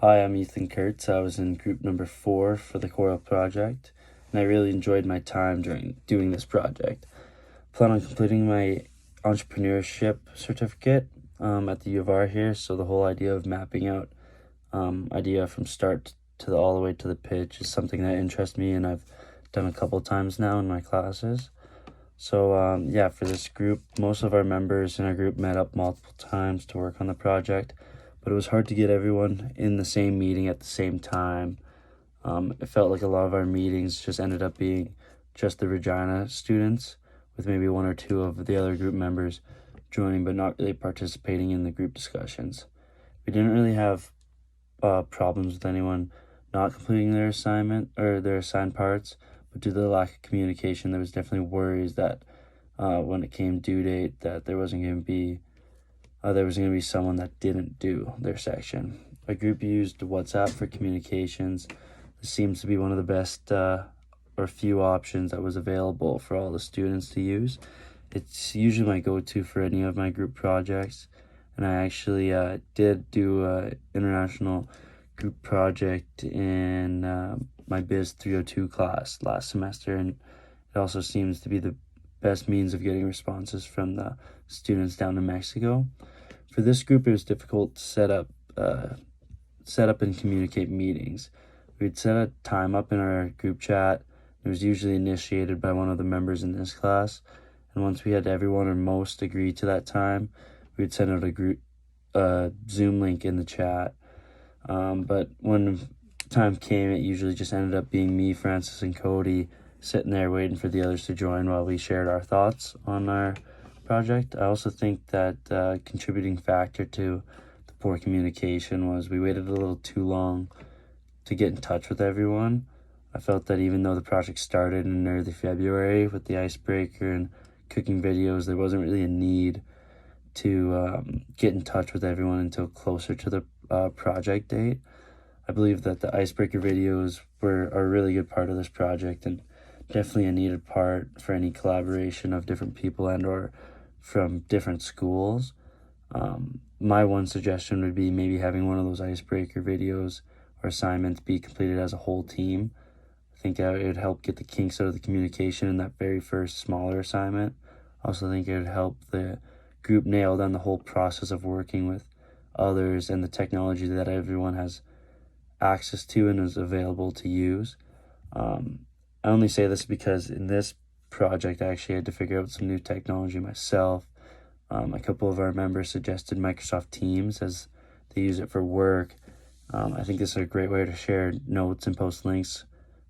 Hi, I'm Ethan Kurtz. I was in group number 4 for the choral project, and I really enjoyed my time during doing this project. I plan on completing my entrepreneurship certificate at the U of R here, so the whole idea of mapping out idea from start to all the way to the pitch is something that interests me, and I've done a couple times now in my classes. So yeah, for this group, most of our members in our group met up multiple times to work on the project, but it was hard to get everyone in the same meeting at the same time. It felt like a lot of our meetings just ended up being just the Regina students, with maybe one or two of the other group members joining but not really participating in the group discussions. We didn't really have problems with anyone not completing their assignment or their assigned parts, but due to the lack of communication, there was definitely worries that when it came due date, that there was going to be someone that didn't do their section. A group used WhatsApp for communications. This seems to be one of the best or few options that was available for all the students to use. It's usually my go-to for any of my group projects, and I actually did do an international group project in my Biz 302 class last semester, and it also seems to be the best means of getting responses from the students down in Mexico. For this group, it was difficult to set up and communicate meetings. We'd set a time up in our group chat. It was usually initiated by one of the members in this class, and once we had everyone or most agree to that time, we'd send out a group Zoom link in the chat. But when time came, it usually just ended up being me, Francis, and Cody sitting there waiting for the others to join while we shared our thoughts on our project. I also think that contributing factor to the poor communication was we waited a little too long to get in touch with everyone. I felt that even though the project started in early February with the icebreaker and cooking videos, there wasn't really a need to get in touch with everyone until closer to the project date. I believe that the icebreaker videos are a really good part of this project, and definitely a needed part for any collaboration of different people and or from different schools. My one suggestion would be maybe having one of those icebreaker videos or assignments be completed as a whole team. I think it would help get the kinks out of the communication in that very first smaller assignment. I also think it would help the group nail down the whole process of working with others and the technology that everyone has access to and is available to use. I only say this because in this project, I actually had to figure out some new technology myself. A couple of our members suggested Microsoft Teams as they use it for work. I think this is a great way to share notes and post links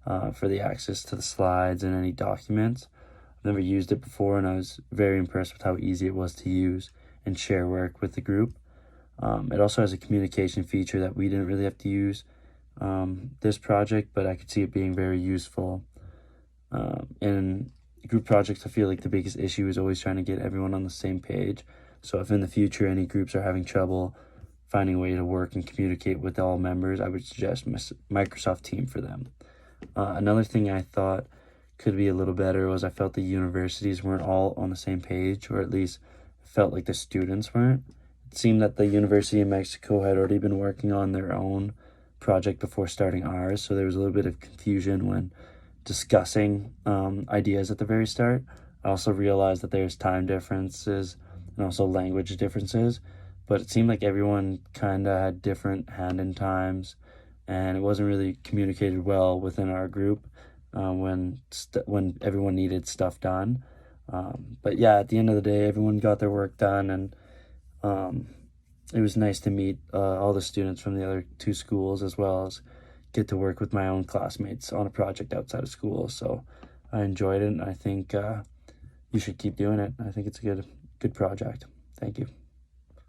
for the access to the slides and any documents. I've never used it before, and I was very impressed with how easy it was to use and share work with the group. It also has a communication feature that we didn't really have to use this project, but I could see it being very useful. In group projects, I feel like the biggest issue is always trying to get everyone on the same page. So if in the future any groups are having trouble finding a way to work and communicate with all members, I would suggest Microsoft Team for them. Another thing I thought could be a little better was I felt the universities weren't all on the same page, or at least felt like the students weren't. It seemed that the University of Mexico had already been working on their own project before starting ours, so there was a little bit of confusion when discussing ideas at the very start. I also realized that there's time differences and also language differences, but it seemed like everyone kind of had different hand-in times, and it wasn't really communicated well within our group when everyone needed stuff done. But yeah, at the end of the day, everyone got their work done, and it was nice to meet all the students from the other two schools, as well as get to work with my own classmates on a project outside of school. So I enjoyed it, and I think you should keep doing it. I think it's a good project. Thank you.